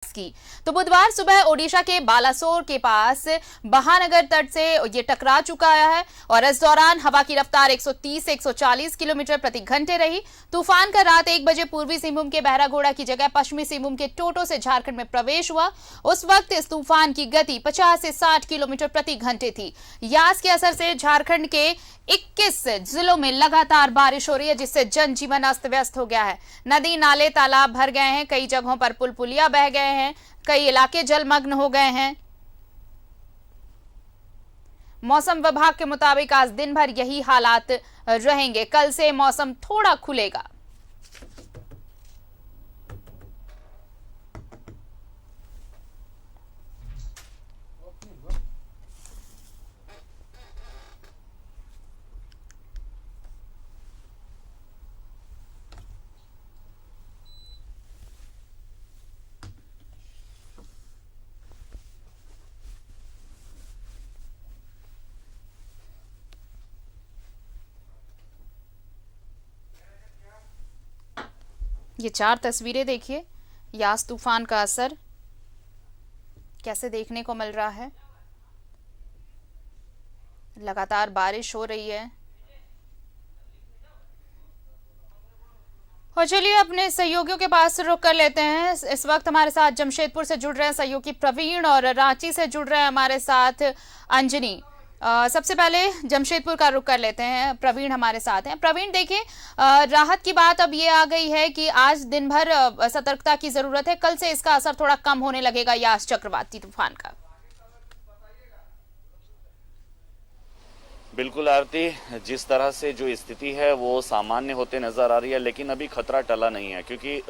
की। तो बुधवार सुबह ओडिशा के बालासोर के पास महानगर तट से ये टकरा चुका है और इस दौरान हवा की रफ्तार 130 से 140 किलोमीटर प्रति घंटे रही। तूफान का रात 1 बजे पूर्वी सिंहभूम के बहरागोड़ा की जगह पश्चिमी सिंहभूम के टोटो से झारखंड में प्रवेश हुआ। उस वक्त इस तूफान की गति 50 से 60 किलोमीटर प्रति घंटे थी। यास के असर से झारखंड के 21 जिलों में लगातार बारिश हो रही है, जिससे जनजीवन अस्त व्यस्त हो गया है। नदी नाले तालाब भर गए हैं, कई जगहों पर पुल पुलिया बह गए हैं, कई इलाके जलमग्न हो गए हैं। मौसम विभाग के मुताबिक आज दिन भर यही हालात रहेंगे। कल से मौसम थोड़ा खुलेगा। ये 4 तस्वीरें देखिए, यास तूफान का असर कैसे देखने को मिल रहा है। लगातार बारिश हो रही है। और चलिए अपने सहयोगियों के पास रुक कर लेते हैं। इस वक्त हमारे साथ जमशेदपुर से जुड़ रहे हैं सहयोगी प्रवीण और रांची से जुड़ रहे हैं हमारे साथ अंजनी। सबसे पहले जमशेदपुर का रुख कर लेते हैं। प्रवीण हमारे साथ हैं। प्रवीण देखिए, राहत की बात अब ये आ गई है कि आज दिन भर सतर्कता की जरूरत है। कल से इसका असर थोड़ा कम होने लगेगा यास चक्रवाती तूफान का। बिल्कुल आरती, जिस तरह से जो स्थिति है वो सामान्य होते नजर आ रही है, लेकिन अभी खतरा टला नहीं है, क्योंकि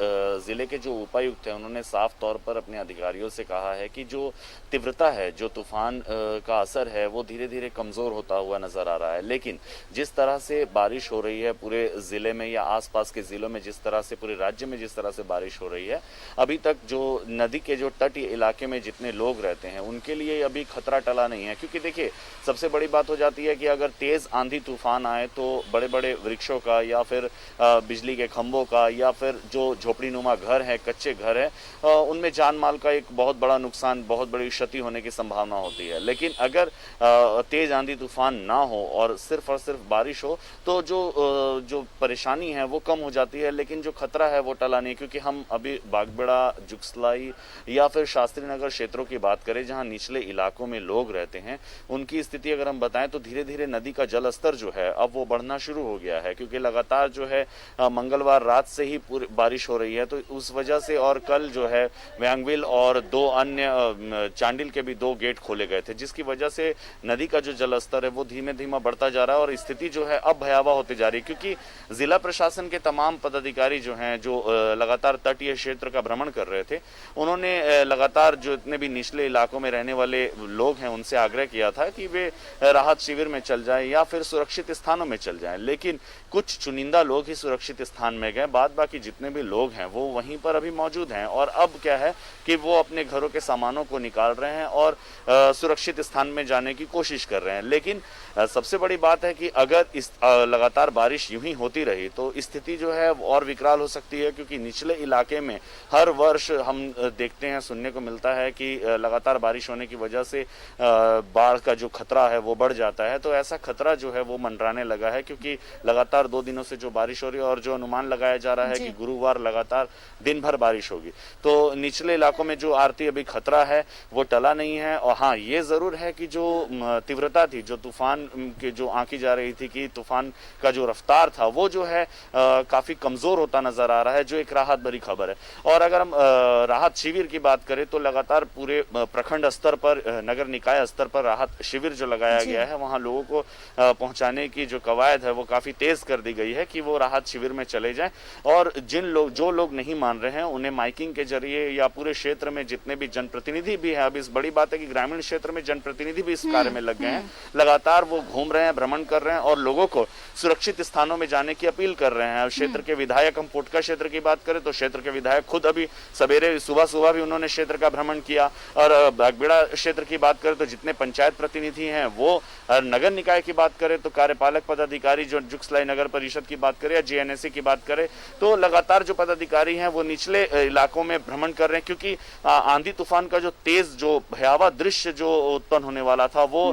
जिले के जो उपायुक्त हैं उन्होंने साफ तौर पर अपने अधिकारियों से कहा है कि जो तीव्रता है, जो तूफान का असर है वो धीरे धीरे कमजोर होता हुआ नजर आ रहा है। लेकिन जिस तरह से बारिश हो रही है पूरे जिले में या आसपास के जिलों में, जिस तरह से पूरे राज्य में जिस तरह से बारिश हो रही है, अभी तक जो नदी के जो तटीय इलाके में जितने लोग रहते हैं उनके लिए अभी खतरा टला नहीं है। क्योंकि देखिए, सबसे बड़ी बात हो जाती है कि अगर तेज आंधी तूफान आए तो बड़े बड़े वृक्षों का या फिर बिजली के खंभों का या फिर जो झोपड़ीनुमा घर है, कच्चे घर है, उनमें जान माल का एक बहुत बड़ा नुकसान, बहुत बड़ी क्षति होने की संभावना होती है। लेकिन अगर तेज आंधी तूफान ना हो और सिर्फ बारिश हो तो जो परेशानी है वो कम हो जाती है, लेकिन जो खतरा है वो टला नहीं। क्योंकि हम अभी बागबेड़ा, जुगसलाई या फिर शास्त्री नगर क्षेत्रों की बात करें, जहां निचले इलाकों में लोग रहते हैं, उनकी स्थिति अगर हम बताएं तो धीरे धीरे नदी का जल स्तर जो है अब वो बढ़ना शुरू हो गया है। क्योंकि लगातार जो है मंगलवार रात से ही पूरी बारिश हो रही है, तो उस वजह से, और कल जो है व्यांगविल और 2 अन्य चांडिल के भी 2 गेट खोले गए थे, जिसकी वजह से नदी का जो जल स्तर है वो धीमे धीमे बढ़ता जा रहा है और स्थिति जो है अब भयावह होती जा रही है। क्योंकि जिला प्रशासन के तमाम पदाधिकारी जो हैं, जो लगातार तटीय क्षेत्र का भ्रमण कर रहे थे, उन्होंने लगातार जो इतने भी निचले इलाकों में रहने वाले लोग हैं उनसे आग्रह किया था कि वे राहत शिविर में चल जाए या फिर सुरक्षित स्थानों में चल जाएं। लेकिन कुछ चुनिंदा लोग ही सुरक्षित स्थान में गए, बाद बाकी जितने भी लोग हैं वो वहीं पर अभी मौजूद हैं। और अब क्या है कि वो अपने घरों के सामानों को निकाल रहे हैं और सुरक्षित स्थान में जाने की कोशिश कर रहे हैं। लेकिन सबसे बड़ी बात है कि अगर इस लगातार बारिश यूं ही होती रही तो स्थिति जो है और विकराल हो सकती है। क्योंकि निचले इलाके में हर वर्ष हम देखते हैं, सुनने को मिलता है कि लगातार बारिश होने की वजह से बाढ़ का जो खतरा है वो बढ़ जाता है। तो ऐसा खतरा जो है वो मंडराने लगा है, क्योंकि लगातार 2 दिनों से जो बारिश हो रही है और जो अनुमान लगाया जा रहा है कि गुरुवार लगातार दिन भर बारिश होगी, तो निचले इलाकों में जो आरती अभी खतरा है वो टला नहीं है। और हाँ, ये जरूर है कि जो तीव्रता थी, जो तूफान की जो आंकी जा रही थी कि तूफान का जो रफ्तार था वो जो है काफी कमजोर होता नजर आ रहा है, जो एक राहत भरी खबर है। और अगर हम राहत शिविर की बात करें तो लगातार पूरे प्रखंड स्तर पर, नगर निकाय स्तर पर राहत शिविर जो लगाया गया है, वहां लोगों को पहुंचाने की जो कवायद है वो काफी तेज कर दी गई है कि वो राहत शिविर में चले जाएं। और जो लोग नहीं मान रहे हैं उन्हें माइकिंग के जरिए या पूरे क्षेत्र में जितने भी जनप्रतिनिधि भी हैं, अब इस बड़ी बात है कि ग्रामीण क्षेत्र में जनप्रतिनिधि भी इस कार्य में लग गए हैं, लगातार वो घूम रहे हैं, भ्रमण कर रहे हैं और लोगों को सुरक्षित स्थानों में जाने की अपील कर रहे हैं। क्षेत्र के विधायक, हम पोटका क्षेत्र की बात करें तो क्षेत्र के विधायक खुद अभी सवेरे सुबह भी उन्होंने क्षेत्र का भ्रमण किया। और बागबेड़ा क्षेत्र की बात करें तो जितने पंचायत प्रतिनिधि हैं वो नगर निकाय की बात करें तो कार्यपालक पदाधिकारी जो जुगसलाई नगर परिषद की बात करें या जेएनएससी की बात करें तो लगातार जो पदाधिकारी हैं वो निचले इलाकों में भ्रमण कर रहे हैं, क्योंकि आंधी तूफान का जो तेज जो भयावह दृश्य जो उत्पन्न होने वाला था वो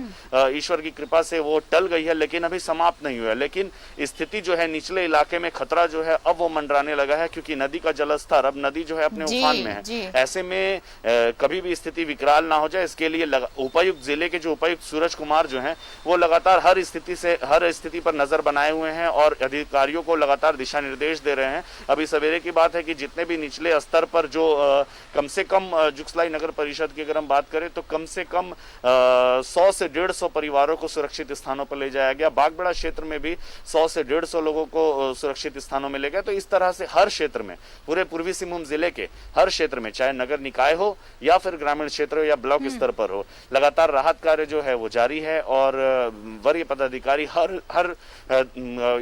ईश्वर की कृपा से वो टल गई है, लेकिन अभी समाप्त नहीं हुआ है। लेकिन स्थिति जो है निचले इलाके में खतरा जो है अब वो मंडराने लगा है, क्योंकि नदी का जलस्तर अब नदी जो है अपने उफान में है। ऐसे में कभी भी स्थिति विकराल ना हो जाए, इसके लिए उपायुक्त जिले के जो उपायुक्त सूरज कुमार जो हैं वो लगातार हर स्थिति पर नजर बनाए हुए हैं और अधिकारियों को लगातार दिशा निर्देश दे रहे हैं। अभी सवेरे की बात है कि जितने भी निचले स्तर पर जो कम से कम जुगसलाई नगर परिषद की अगर हम बात करें तो कम से कम 100 से 150 परिवारों को सुरक्षित स्थानों पर ले जाया गया। बागबड़ा क्षेत्र में भी 100 से 150 लोगों को सुरक्षित स्थानों में ले गया। तो इस तरह से हर क्षेत्र में, पूरे पूर्वी सिंहभूम जिले के हर क्षेत्र में, चाहे नगर निकाय हो या फिर ग्रामीण क्षेत्र हो या ब्लॉक स्तर पर हो, लगातार राहत कार्य जो है वो जारी है और वरीय पदाधिकारी हर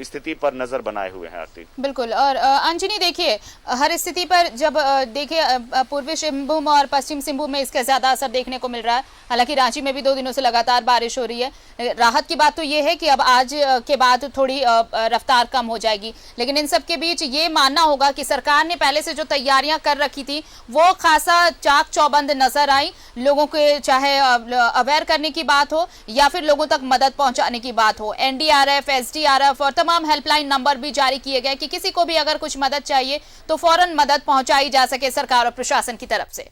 स्थिति पर नजर बनाए हुए हैं। आरती बिल्कुल। और अंजनी देखिए, हर स्थिति पर जब देखिए पूर्वी सिंहभूम और पश्चिम सिंहभूम में इसका ज्यादा असर देखने को मिल रहा है। हालांकि रांची में भी 2 दिनों से लगातार बारिश हो रही है। राहत की बात तो ये है कि अब आज के बाद थोड़ी रफ्तार कम हो जाएगी, लेकिन इन सब के बीच ये मानना होगा कि सरकार ने पहले से जो तैयारियां कर रखी थी वो खासा चाक चौबंद नजर आई। लोगों के चाहे अवेयर करने की बात हो या फिर लोगों तक मदद पहुंचाने की बात हो, एनडीआरएफ, एसडीआरएफ और तमाम हेल्पलाइन नंबर भी जारी किए गए कि किसी को भी अगर कुछ मदद चाहिए तो फौरन मदद पहुंचाई जा सके सरकार और प्रशासन की तरफ से।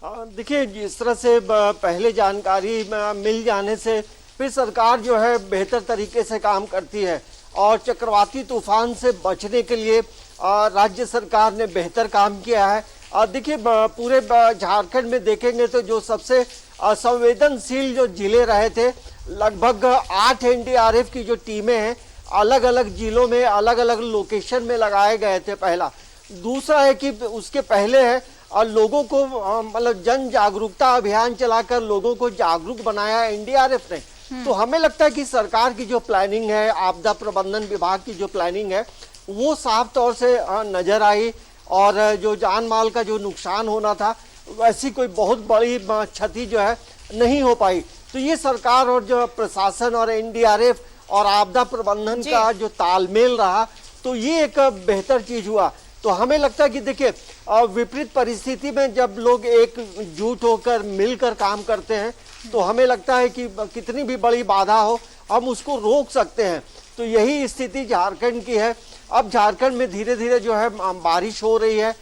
देखिए, जिस तरह से पहले जानकारी मिल जाने से फिर सरकार जो है बेहतर तरीके से काम करती है और चक्रवाती तूफान से बचने के लिए राज्य सरकार ने बेहतर काम किया है। देखिए, पूरे झारखंड में देखेंगे तो जो सबसे संवेदनशील जो जिले रहे थे, लगभग 8 एनडीआरएफ की जो टीमें हैं अलग अलग जिलों में अलग अलग लोकेशन में लगाए गए थे। पहला। दूसरा है कि उसके पहले है और लोगों को मतलब जन जागरूकता अभियान चलाकर लोगों को जागरूक बनाया एनडीआरएफ ने। तो हमें लगता है कि सरकार की जो प्लानिंग है, आपदा प्रबंधन विभाग की जो प्लानिंग है वो साफ तौर से नजर आई और जो जान माल का जो नुकसान होना था वैसी कोई बहुत बड़ी क्षति जो है नहीं हो पाई। तो ये सरकार और जो प्रशासन और एनडीआरएफ और आपदा प्रबंधन का जो तालमेल रहा तो ये एक बेहतर चीज हुआ। तो हमें लगता है कि देखिए, विपरीत परिस्थिति में जब लोग एकजुट होकर मिलकर काम करते हैं तो हमें लगता है कि कितनी भी बड़ी बाधा हो हम उसको रोक सकते हैं। तो यही स्थिति झारखंड की है। अब झारखंड में धीरे धीरे जो है बारिश हो रही है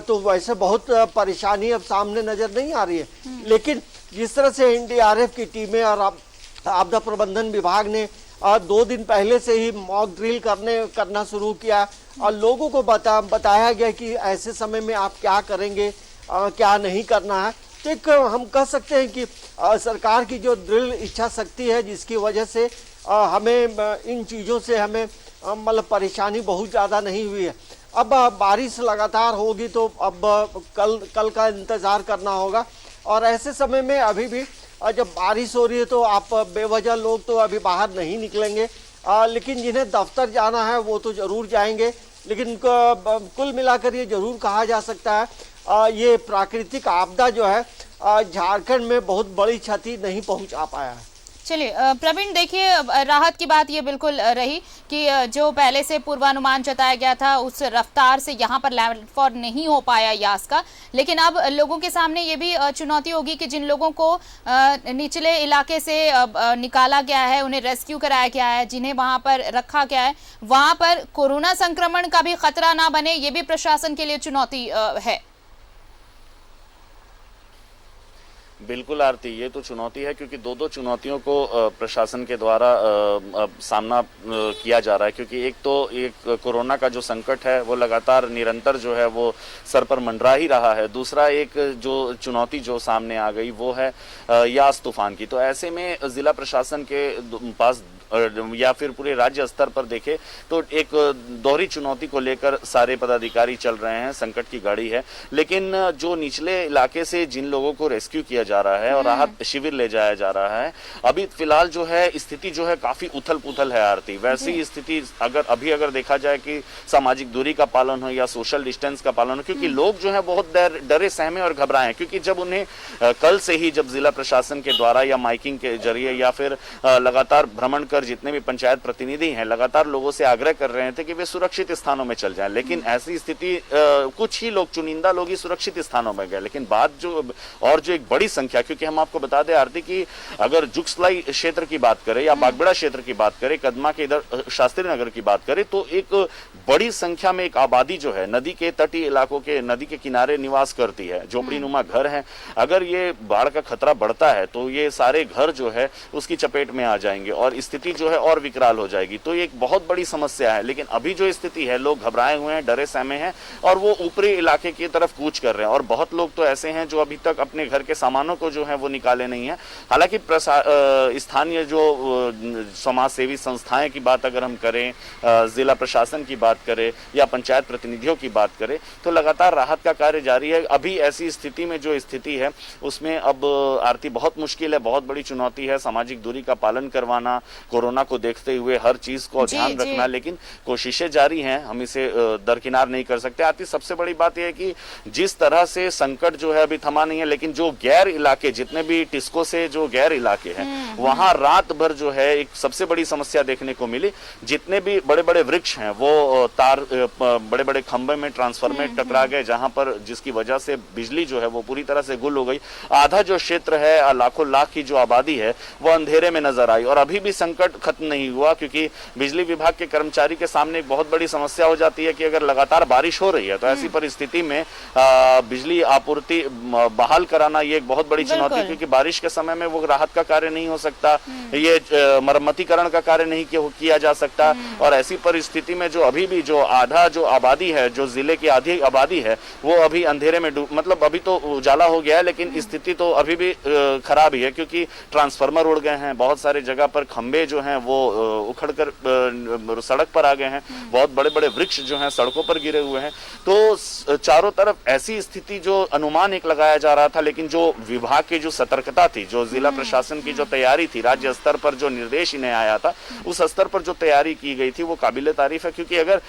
तो वैसे बहुत परेशानी अब सामने नजर नहीं आ रही है, लेकिन जिस तरह से एनडीआरएफ की टीमें और आपदा प्रबंधन विभाग ने 2 दिन पहले से ही मॉक ड्रिल करना शुरू किया और लोगों को बताया गया कि ऐसे समय में आप क्या करेंगे, क्या नहीं करना है। तो एक हम कह सकते हैं कि सरकार की जो दृढ़ इच्छा शक्ति है जिसकी वजह से हमें इन चीज़ों से हमें मतलब परेशानी बहुत ज़्यादा नहीं हुई है। अब बारिश लगातार होगी तो अब कल का इंतज़ार करना होगा और ऐसे समय में अभी भी जब बारिश हो रही है तो आप बेवजह लोग तो अभी बाहर नहीं निकलेंगे, लेकिन जिन्हें दफ्तर जाना है वो तो ज़रूर जाएंगे। लेकिन कुल मिलाकर ये जरूर कहा जा सकता है ये प्राकृतिक आपदा जो है झारखंड में बहुत बड़ी क्षति नहीं पहुंचा पाया है। चलिए प्रवीण, देखिए राहत की बात ये बिल्कुल रही कि जो पहले से पूर्वानुमान जताया गया था उस रफ्तार से यहाँ पर लैंडफॉल नहीं हो पाया यास का, लेकिन अब लोगों के सामने ये भी चुनौती होगी कि जिन लोगों को निचले इलाके से निकाला गया है, उन्हें रेस्क्यू कराया गया है, जिन्हें वहाँ पर रखा गया है, वहाँ पर कोरोना संक्रमण का भी खतरा ना बने, ये भी प्रशासन के लिए चुनौती है। बिल्कुल आरती, ये तो चुनौती है क्योंकि दो चुनौतियों को प्रशासन के द्वारा सामना किया जा रहा है। क्योंकि एक कोरोना का जो संकट है वो लगातार निरंतर जो है वो सर पर मंडरा ही रहा है। दूसरा एक जो चुनौती जो सामने आ गई वो है यास तूफान की। तो ऐसे में जिला प्रशासन के पास या फिर पूरे राज्य स्तर पर देखे तो एक दोहरी चुनौती को लेकर सारे पदाधिकारी चल रहे हैं, संकट की घड़ी है। लेकिन जो निचले इलाके से जिन लोगों को रेस्क्यू किया जा रहा है और राहत शिविर ले जाया जा रहा है। अभी फिलहाल जो है स्थिति जो है काफी उथल पुथल है आरती। वैसी स्थिति अगर देखा जाए कि सामाजिक दूरी का पालन हो या सोशल डिस्टेंस का पालन हो, क्योंकि लोग जो है बहुत डरे सहमे और घबराए हैं, क्योंकि जब उन्हें कल से ही जब जिला प्रशासन के द्वारा या माइकिंग के जरिए या फिर लगातार भ्रमण कर जितने भी पंचायत प्रतिनिधि हैं लगातार लोगों से आग्रह कर रहे थे कि वे सुरक्षित स्थानों में चल जाएं, लेकिन ऐसी स्थिति कुछ ही लोग, चुनिंदा लोग ही सुरक्षित स्थानों में गए, लेकिन बाद जो एक बड़ी संख्या, क्योंकि हम आपको बता दें आरती की अगर जुगसलाई क्षेत्र की बात करें या बागबेड़ा क्षेत्र की बात करें, कदमा के इधर शास्त्री नगर की बात करें, तो एक बड़ी संख्या में एक आबादी जो है नदी के तटीय इलाकों के, नदी के किनारे निवास करती है, झोपड़ी नुमा घर है। अगर ये बाढ़ का खतरा बढ़ता है तो ये सारे घर जो है उसकी चपेट में आ जाएंगे और स्थिति जो है और विकराल हो जाएगी। तो ये एक बहुत बड़ी समस्या है, लेकिन अभी जो स्थिति है लोग घबराए हुए हैं, डरे सहमे हैं और वो ऊपरी इलाके की तरफ कूच कर रहे हैं। और बहुत लोग तो ऐसे हैं जो अभी तक अपने घर के सामानों को जो है वो निकाले नहीं है। हालांकि स्थानीय जो समाज सेवी संस्थाएं की बात अगर हम करें, जिला प्रशासन की बात करें या पंचायत प्रतिनिधियों की बात करें, तो लगातार राहत का कार्य जारी है। अभी ऐसी स्थिति में जो स्थिति है उसमें अब आरती बहुत मुश्किल है, बहुत बड़ी चुनौती है। सामाजिक दूरी का पालन करवाना, कोरोना को देखते हुए हर चीज को ध्यान रखना, लेकिन कोशिशें जारी हैं, हम इसे दरकिनार नहीं कर सकते। आरती सबसे बड़ी बात यह है कि जिस तरह से संकट जो है अभी थमा नहीं है, लेकिन जो गैर इलाके, जितने भी टिस्को से जो गैर इलाके हैं वहां रात भर जो है एक सबसे बड़ी समस्या देखने को मिली। जितने भी बड़े बड़े वृक्ष हैं वो तार, बड़े बड़े खंभे में, ट्रांसफार्मर टकरा गए, जहां पर जिसकी वजह से बिजली जो है वो पूरी तरह से गुल हो गई। आधा जो क्षेत्र है, लाखों लाख की जो आबादी है वो अंधेरे में नजर आई और अभी भी संकट खत्म नहीं हुआ, क्योंकि बिजली विभाग के कर्मचारी के सामने एक बहुत बड़ी समस्या हो जाती है कि अगर लगातार बारिश हो रही है तो ऐसी परिस्थिति में बिजली आपूर्ति बहाल कराना ये एक बहुत बड़ी चुनौती है, क्योंकि बारिश के समय में वो राहत का कार्य नहीं हो सकता, ये मरम्मतीकरण का कार्य नहीं किया जा सकता। और ऐसी परिस्थिति में जो अभी भी जो आधा जो आबादी है, जो जिले की आधी आबादी है, वो अभी अंधेरे में मतलब अभी तो उजाला हो गया है, लेकिन स्थिति तो अभी भी खराब ही है, क्योंकि ट्रांसफार्मर उड़ गए हैं, बहुत सारे जगह पर खंबे जो हैं वो उखड़कर सड़क पर आ गए हैं, बहुत बड़े बड़े वृक्ष जो हैं सड़कों पर गिरे हुए हैं। तो चारों तरफ ऐसी स्थिति जो अनुमान एक लगाया जा रहा था, लेकिन जो विभाग की जो सतर्कता थी, जो जिला प्रशासन की जो तैयारी थी, राज्य स्तर पर जो निर्देश इन्हें आया था, उस स्तर पर जो तैयारी की गई थी वो काबिले तारीफ है। क्योंकि अगर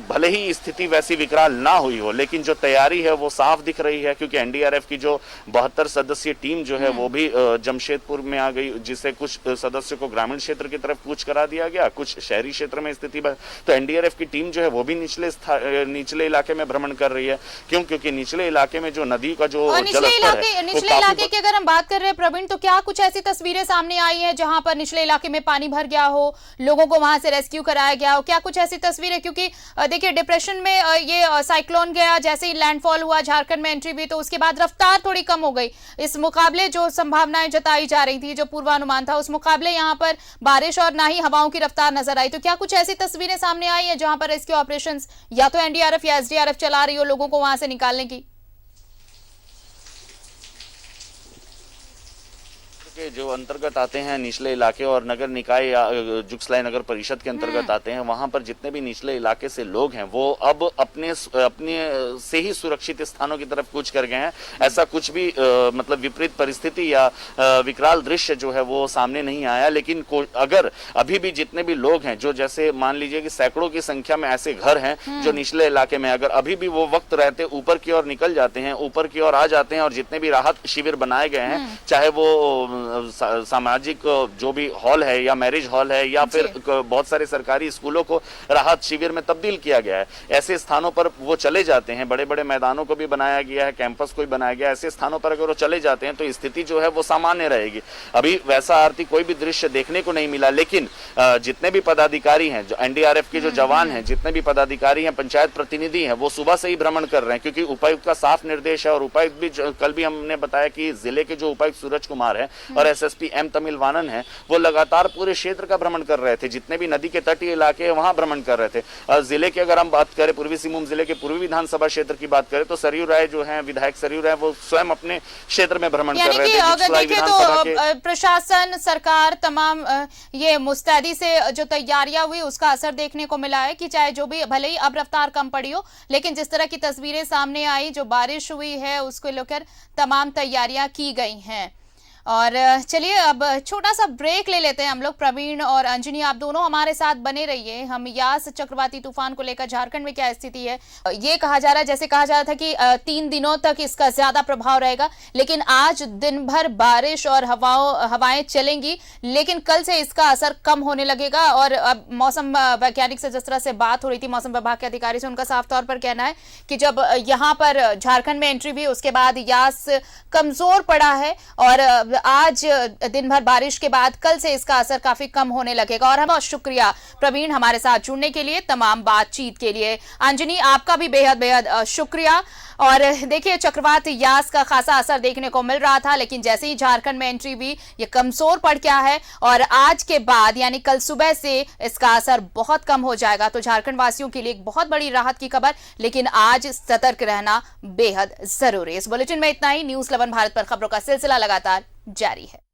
भले ही स्थिति वैसी विकराल ना हुई हो, लेकिन जो तैयारी है वो साफ दिख रही है, क्योंकि एनडीआरएफ की जो 72 सदस्यीय टीम जो है वो भी जमशेदपुर में आ गई, जिससे कुछ सदस्यों को ग्रामीण क्षेत्र की तरफ कूच करा दिया गया, कुछ शहरी क्षेत्र में स्थिति तो एनडीआरएफ की टीम जो है वो भी निचले इलाके में भ्रमण कर रही है। क्यों? क्योंकि निचले इलाके में जो नदी का जो निचले इलाके की अगर हम बात कर रहे हैं प्रवीण, तो क्या कुछ ऐसी तस्वीरें सामने आई हैं जहां पर निचले इलाके में पानी भर गया हो, लोगों को वहां से रेस्क्यू कराया गया हो? क्या कुछ ऐसी तस्वीरें? क्योंकि देखिए डिप्रेशन में ये साइक्लोन गया, जैसे ही लैंडफॉल हुआ, झारखंड में एंट्री हुई, तो उसके बाद रफ्तार थोड़ी कम हो गई। इस मुकाबले जो संभावनाएं जताई जा रही थी, जो पूर्वानुमान था, उस मुकाबले यहाँ पर बारिश और ना ही हवाओं की रफ्तार नजर आई। तो क्या कुछ ऐसी तस्वीरें सामने आई है जहां पर रेस्क्यू ऑपरेशंस या तो एनडीआरएफ या एसडीआरएफ चला रही हो लोगों को वहां से निकालने की? के जो अंतर्गत आते हैं निचले इलाके और नगर निकाय या जुगसलाई नगर परिषद के अंतर्गत आते हैं, वहां पर जितने भी निचले इलाके से लोग हैं वो अब अपने से ही सुरक्षित स्थानों की तरफ कूच कर गए हैं। ऐसा कुछ भी मतलब विपरीत परिस्थिति या विकराल दृश्य जो है वो सामने नहीं आया। लेकिन अगर अभी भी जितने भी लोग हैं, जो जैसे मान लीजिए कि सैकड़ों की संख्या में ऐसे घर हैं जो निचले इलाके में, अगर अभी भी वो वक्त रहते ऊपर की ओर निकल जाते हैं, ऊपर की ओर आ जाते हैं और जितने भी राहत शिविर बनाए गए हैं, चाहे वो सामाजिक जो भी हॉल है या मैरिज हॉल है या फिर बहुत सारे सरकारी स्कूलों को राहत शिविर में तब्दील किया गया है, ऐसे स्थानों पर वो चले जाते हैं। बड़े बड़े मैदानों को भी बनाया गया है, कैंपस को भी बनाया गया है। ऐसे स्थानों पर अगर वो चले जाते हैं तो स्थिति जो है वो सामान्य रहेगी। अभी वैसा आरती कोई भी दृश्य देखने को नहीं मिला, लेकिन जितने भी पदाधिकारी हैं, जो एनडीआरएफ के जो जवान हैं, जितने भी पदाधिकारी हैं, पंचायत प्रतिनिधि हैं, वो सुबह से ही भ्रमण कर रहे हैं, क्योंकि उपायुक्त का साफ निर्देश है। और उपायुक्त भी कल भी हमने बताया कि जिले के जो उपायुक्त सूरज कुमार है और एसएसपी एम तमिलवानन है, वो लगातार पूरे क्षेत्र का भ्रमण कर रहे थे, जितने भी नदी के तटीय इलाके हैं वहां भ्रमण कर रहे थे। जिले की अगर हम बात करें, पूर्वी सिंहभूम जिले के पूर्वी विधानसभा क्षेत्र की बात करें, तो सरयू राय जो है, विधायक सरयू राय, वो स्वयं अपने क्षेत्र में भ्रमण कर रहे थे। अगर देखें तो प्रशासन, सरकार, तमाम ये मुस्तैदी से जो तैयारियां हुई उसका असर देखने को मिला है कि चाहे जो भी, भले ही अब रफ्तार कम पड़ी हो, लेकिन जिस तरह की तस्वीरें सामने आई, जो बारिश हुई है उसको लेकर तमाम तैयारियां की गई हैं। और चलिए अब छोटा सा ब्रेक ले लेते हैं हम लोग। प्रवीण और अंजनी, आप दोनों हमारे साथ बने रहिए। हम यास चक्रवाती तूफान को लेकर झारखंड में क्या स्थिति है, ये कहा जा रहा है, जैसे कहा जा रहा था कि 3 दिनों तक इसका ज्यादा प्रभाव रहेगा, लेकिन आज दिन भर बारिश और हवाएं चलेंगी, लेकिन कल से इसका असर कम होने लगेगा। और अब मौसम वैज्ञानिक से जिस तरह से बात हो रही थी, मौसम विभाग के अधिकारी से, उनका साफ तौर पर कहना है कि जब यहाँ पर झारखंड में एंट्री हुई उसके बाद यास कमजोर पड़ा है और आज दिन भर बारिश के बाद कल से इसका असर काफी कम होने लगेगा। और बहुत शुक्रिया प्रवीण हमारे साथ जुड़ने के लिए, तमाम बातचीत के लिए। अंजनी, आपका भी बेहद बेहद शुक्रिया। और देखिए, चक्रवात यास का खासा असर देखने को मिल रहा था, लेकिन जैसे ही झारखंड में एंट्री हुई ये कमजोर पड़ गया है और आज के बाद यानी कल सुबह से इसका असर बहुत कम हो जाएगा। तो झारखंड वासियों के लिए एक बहुत बड़ी राहत की खबर, लेकिन आज सतर्क रहना बेहद जरूरी है। इस बुलेटिन में इतना ही। न्यूज़ 11 भारत पर खबरों का सिलसिला लगातार जारी है।